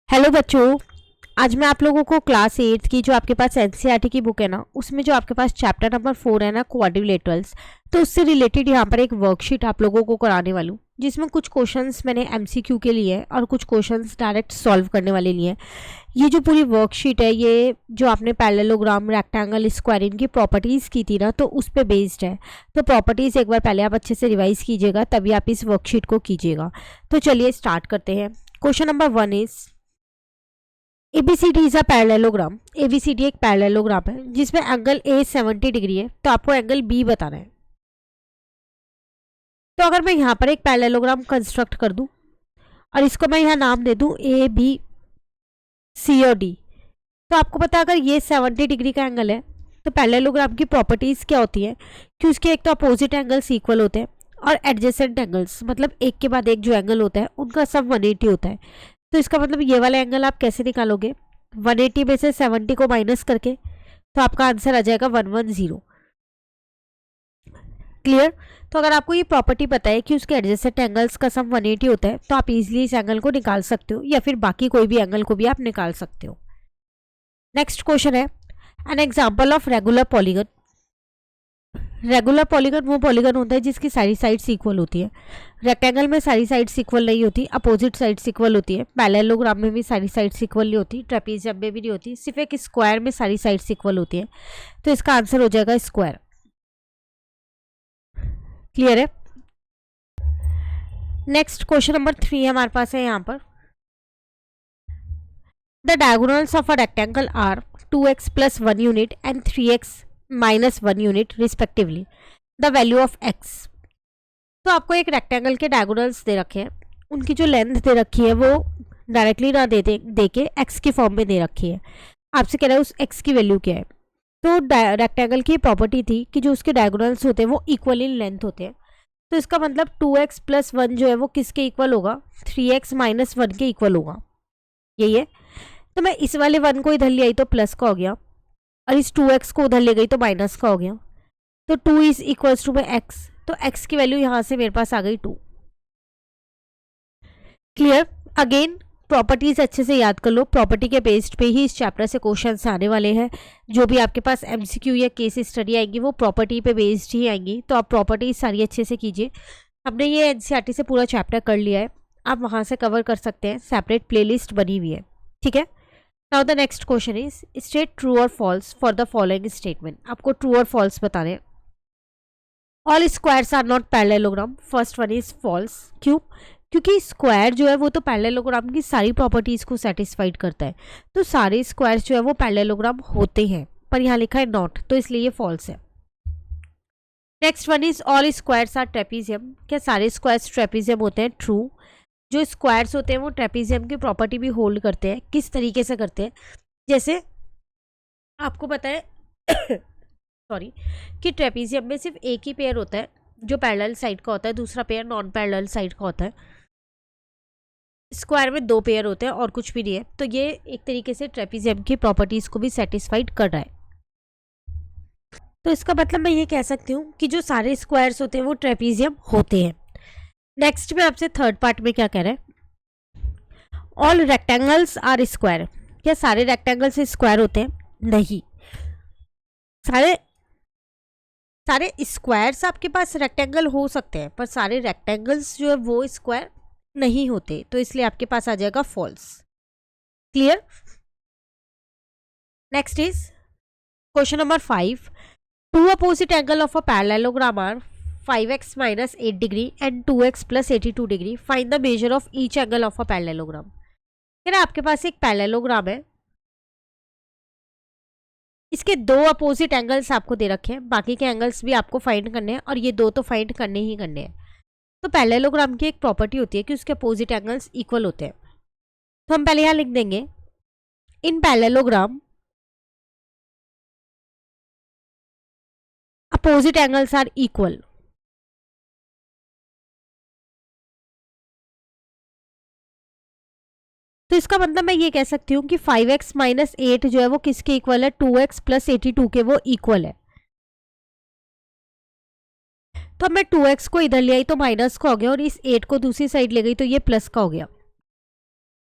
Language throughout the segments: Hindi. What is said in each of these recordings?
हेलो बच्चों। आज मैं आप लोगों को क्लास 8 की जो आपके पास एनसीईआरटी की बुक है ना, उसमें जो आपके पास चैप्टर नंबर 4 है ना, क्वाड्रिलेटरल्स, तो उससे रिलेटेड यहाँ पर एक वर्कशीट आप लोगों को कराने वाली हूँ, जिसमें कुछ क्वेश्चंस मैंने एमसीक्यू के लिए है और कुछ क्वेश्चंस डायरेक्ट सॉल्व करने वाले लिए हैं। ये जो पूरी वर्कशीट है, ये जो आपने पैरेललोग्राम, रेक्टेंगल, स्क्वायर, इनकी प्रॉपर्टीज़ की थी ना, तो उस पर बेस्ड है। तो प्रॉपर्टीज़ एक बार पहले आप अच्छे से रिवाइज कीजिएगा, तभी आप इस वर्कशीट को कीजिएगा। तो चलिए स्टार्ट करते हैं। Question number 1 is ABCD is a parallelogram. ABCD एक पैरेललोग्राम है जिसमें एंगल A 70 डिग्री है, तो आपको एंगल B बताना है। तो अगर मैं यहाँ पर एक पैरेललोग्राम कंस्ट्रक्ट कर दूं और इसको मैं यहाँ नाम दे दूं A B C और D, तो आपको पता है अगर ये 70 डिग्री का एंगल है तो पैरेललोग्राम की प्रॉपर्टीज क्या होती है कि उसके एक तो अपोजिट एंगल्स इक्वल होते हैं और एडजेसेंट एंगल्स, मतलब एक के बाद एक जो एंगल होता है उनका सब 180 होता है। तो इसका मतलब ये वाला एंगल आप कैसे निकालोगे? 180 में से 70 को माइनस करके, तो आपका आंसर आ जाएगा 110। क्लियर? तो अगर आपको ये प्रॉपर्टी पता है कि उसके एडजेसेंट एंगल्स का सम 180 होता है, तो आप इजीली इस एंगल को निकाल सकते हो, या फिर बाकी कोई भी एंगल को भी आप निकाल सकते हो। नेक्स्ट क्वेश्चन है an example of regular polygon. Regular polygon वो पॉलीगन होता है जिसकी सारी साइड्स इक्वल होती है। रेक्टेंगल में सारी साइड्स इक्वल नहीं होती, अपोजिट साइड्स इक्वल होती है। पैरेललोग्राम में भी सारी साइड्स इक्वल नहीं होती, ट्रेपीजियम में भी नहीं होती, सिर्फ एक स्क्वायर में सारी साइड्स इक्वल होती है। तो इसका आंसर हो जाएगा स्क्वायर। क्लियर है? नेक्स्ट क्वेश्चन नंबर 3 हमारे पास है यहाँ पर। The diagonals of a rectangle are 2x plus 1 unit and 3x minus 1 unit respectively. The value of x। तो आपको एक रेक्टेंगल के डायगोनल्स दे रखे हैं, उनकी जो लेंथ दे रखी है वो डायरेक्टली ना दे के x की फॉर्म में दे रखी है। आपसे कह रहा है उस x की वैल्यू क्या है। तो रेक्टेंगल की प्रॉपर्टी थी कि जो उसके डायगोनल्स होते हैं वो इक्वल इन लेंथ होते हैं। तो इसका मतलब 2x प्लस 1 जो है वो किसके इक्वल होगा? 3x माइनस 1 के इक्वल होगा। यही है। तो मैं इस वाले 1 को इधर ले आई तो प्लस का हो गया, और इस 2x को उधर ले गई तो माइनस का हो गया। तो 2 is equals two by x, तो x की वैल्यू यहाँ से मेरे पास आ गई 2। क्लियर? अगेन प्रॉपर्टीज अच्छे से याद कर लो, प्रॉपर्टी के बेस्ड पे ही इस चैप्टर से क्वेश्चंस आने वाले हैं। जो भी आपके पास एमसीक्यू या केस स्टडी आएंगी वो प्रॉपर्टी पे बेस्ड ही आएंगी, तो आप प्रॉपर्टीज सारी अच्छे से कीजिए। हमने ये एनसीईआरटी से पूरा चैप्टर कर लिया है, आप वहाँ से कवर कर सकते हैं, सेपरेट प्लेलिस्ट बनी हुई है। ठीक है? Now the next question is state true और false for the following statement. आपको ट्रू और फॉल्स बताने हैं। All squares are not parallelogram. First one is false. क्यों? क्योंकि स्क्वायर जो है वो तो पैरेललोग्राम की सारी प्रॉपर्टीज को सेटिस्फाइड करता है, तो सारे स्क्वायर्स जो है वो पैरेललोग्राम होते हैं, पर यहाँ लिखा है नॉट, तो इसलिए ये फॉल्स है। Next one is all squares are trapezium. क्या सारे स्क्वायर्स ट्रेपीजियम होते हैं? ट्रू। जो स्क्वायर्स होते हैं वो ट्रेपीजियम की प्रॉपर्टी भी होल्ड करते हैं। किस तरीके से करते हैं? जैसे आपको पता है सॉरी, कि ट्रेपीजियम में सिर्फ एक ही पेयर होता है जो पैरेलल साइड का होता है, दूसरा पेयर नॉन पैरेलल साइड का होता है। स्क्वायर में 2 पेयर होते हैं और कुछ भी नहीं है, तो ये एक तरीके से ट्रेपीजियम की प्रॉपर्टीज को भी सेटिस्फाइड कर रहा है। तो इसका मतलब मैं ये कह सकती हूँ कि जो सारे स्क्वायर्स होते हैं वो ट्रेपीजियम होते हैं। नेक्स्ट में आपसे थर्ड पार्ट में क्या कह रहा है? All rectangles are square. क्या सारे रेक्टेंगल्स स्क्वायर होते हैं? नहीं। सारे सारे स्क्वायर्स आपके पास रेक्टेंगल हो सकते हैं, पर सारे रेक्टेंगल्स जो है वो स्क्वायर नहीं होते, तो इसलिए आपके पास आ जाएगा false. Clear? Next is question number 5। Two opposite angle of a parallelogram are 5x minus 8 degree and 2x plus 82 degree. Find the measure of each angle of a parallelogram. कह रहा है आपके पास एक पैरेललोग्राम है, इसके 2 अपोजिट एंगल्स आपको दे रखे हैं, बाकी के एंगल्स भी आपको फाइंड करने हैं, और ये 2 तो फाइंड करने ही करने हैं। तो पैरेललोग्राम की एक प्रॉपर्टी होती है कि उसके अपोजिट एंगल्स इक्वल होते हैं। तो हम पहले यहाँ लिख देंगे in parallelogram opposite angles are equal. तो इसका मतलब मैं ये कह सकती हूँ कि 5x माइनस 8 जो है वो किसके इक्वल है? 2x प्लस 82 के वो इक्वल है। तो अब मैं 2x को इधर ले आई तो माइनस का हो गया, और इस 8 को दूसरी साइड ले गई तो ये प्लस का हो गया।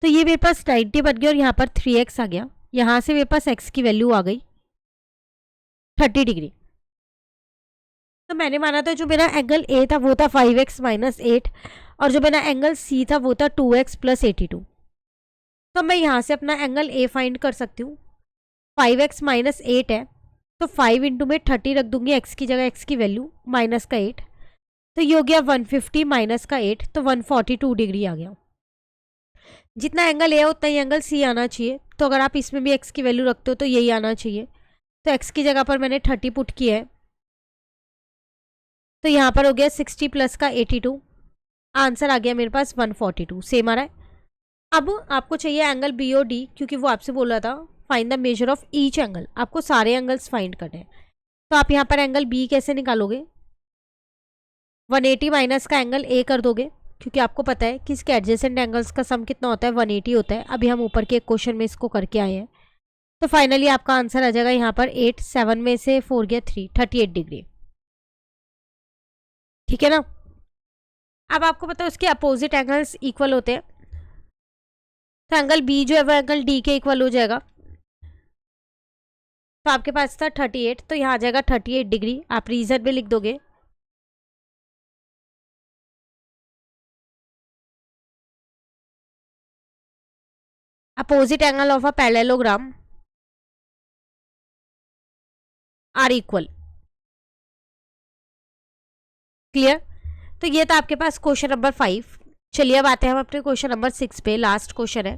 तो ये मेरे पास 90 बन गया और यहाँ पर 3x आ गया। यहाँ से मेरे पास x की वैल्यू आ गई 30 डिग्री। तो मैंने माना था जो मेरा एंगल ए था वो था 5x माइनस 8 और जो मेरा एंगल सी था वो था 2x प्लस 82। तो मैं यहाँ से अपना एंगल ए फाइंड कर सकती हूँ। 5x माइनस 8 है तो 5 इंटू में 30 रख दूंगी x की जगह, x की वैल्यू माइनस का 8, तो ये हो गया 150 माइनस का 8, तो 142 डिग्री आ गया। जितना एंगल ए है उतना ही एंगल सी आना चाहिए। तो अगर आप इसमें भी x की वैल्यू रखते हो तो यही आना चाहिए। तो x की जगह पर मैंने 30 पुट किया है, तो यहाँ पर हो गया 60 प्लस का 82, आंसर आ गया मेरे पास 142, सेम आ रहा है। अब आपको चाहिए एंगल बी और डी, क्योंकि वो आपसे बोल रहा था find the measure of each angle, आपको सारे एंगल्स फाइंड करने हैं। तो आप यहाँ पर एंगल बी कैसे निकालोगे, 180 माइनस का एंगल ए कर दोगे, क्योंकि आपको पता है कि इसके एडजेसेंट एंगल्स का सम कितना होता है, 180 होता है। अभी हम ऊपर के एक क्वेश्चन में इसको करके आए हैं। तो फाइनली आपका आंसर आ जाएगा यहाँ पर 8, 7 में से 4 गया 3, 38 डिग्री। ठीक है ना। अब आपको पता है उसके अपोजिट एंगल्स इक्वल होते हैं, तो एंगल बी जो है वो एंगल डी के इक्वल हो जाएगा। तो आपके पास था 38, तो यहाँ आ जाएगा 38 डिग्री। आप रीजन में लिख दोगे opposite angle of a parallelogram are equal. Clear. तो ये था आपके पास क्वेश्चन नंबर 5। चलिए अब आते हैं हम अपने क्वेश्चन नंबर 6 पे। लास्ट क्वेश्चन है,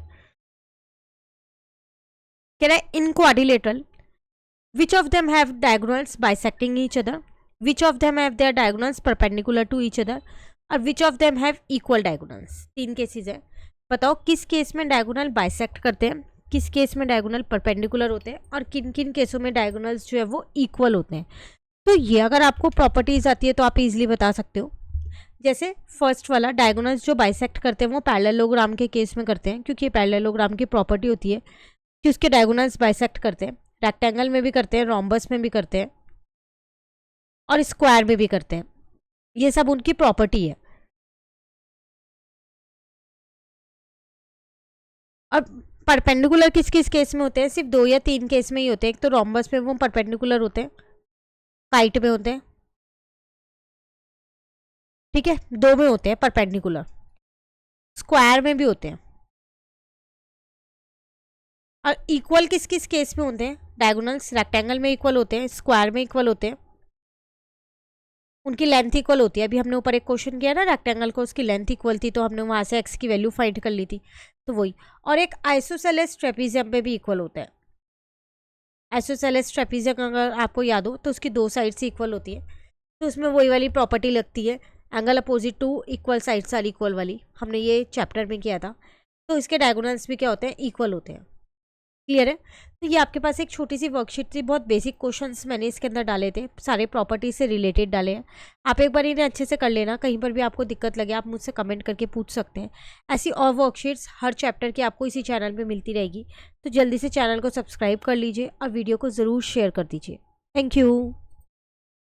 कह रहा है in quadrilateral which of them have diagonals bisecting each other, which of them have their diagonals perpendicular to each other और which of them have equal diagonals. 3 cases है। बताओ किस केस में डायगोनल बाइसेक्ट करते हैं, किस केस में डायगोनल परपेंडिकुलर होते हैं और किन किन केसों में डायगोनल्स जो है वो इक्वल होते हैं। तो ये अगर आपको प्रॉपर्टीज आती है तो आप इजीली बता सकते हो। जैसे फर्स्ट वाला डायगोनल्स जो बाइसेक्ट करते हैं वो पैरेललोग्राम के केस में करते हैं, क्योंकि पैरेललोग्राम की प्रॉपर्टी होती है कि उसके डायगोनल्स बाइसेक्ट करते हैं। रेक्टेंगल में भी करते हैं, रोम्बस में भी करते हैं और स्क्वायर में भी करते हैं। ये सब उनकी प्रॉपर्टी है। और परपेंडिकुलर किस किस केस में होते हैं, सिर्फ 2 या 3 केस में ही होते हैं। एक तो रोम्बस में वो परपेंडिकुलर होते हैं, काइट में होते हैं, ठीक है, 2 में होते हैं परपेंडिकुलर। स्क्वायर में भी होते हैं। और इक्वल किस किस केस में होते हैं, डायगोनल्स रेक्टेंगल में इक्वल होते हैं, स्क्वायर में इक्वल होते हैं, उनकी लेंथ इक्वल होती है। अभी हमने ऊपर एक क्वेश्चन किया ना रेक्टेंगल को, उसकी लेंथ इक्वल थी तो हमने वहां से एक्स की वैल्यू फाइंड कर ली थी, तो वही। और एक आइसोसेलेस ट्रेपीजियम में भी इक्वल होता है। आइसोसेलेस ट्रेपीजियम अगर आपको याद हो तो उसकी 2 साइड से इक्वल होती है, तो उसमें वही वाली प्रॉपर्टी लगती है, angle opposite to equal sides are equal वाली। हमने ये चैप्टर में किया था। तो इसके डायगोनल्स भी क्या होते हैं, इक्वल होते हैं। क्लियर है। तो ये आपके पास एक छोटी सी वर्कशीट थी, बहुत बेसिक क्वेश्चंस मैंने इसके अंदर डाले थे, सारे प्रॉपर्टी से रिलेटेड डाले हैं। आप एक बार इन्हें अच्छे से कर लेना। कहीं पर भी आपको दिक्कत लगे आप मुझसे कमेंट करके पूछ सकते हैं। ऐसी और वर्कशीट्स हर चैप्टर की आपको इसी चैनल पे मिलती रहेगी। तो जल्दी से चैनल को सब्सक्राइब कर लीजिए और वीडियो को ज़रूर शेयर कर दीजिए। Thank you.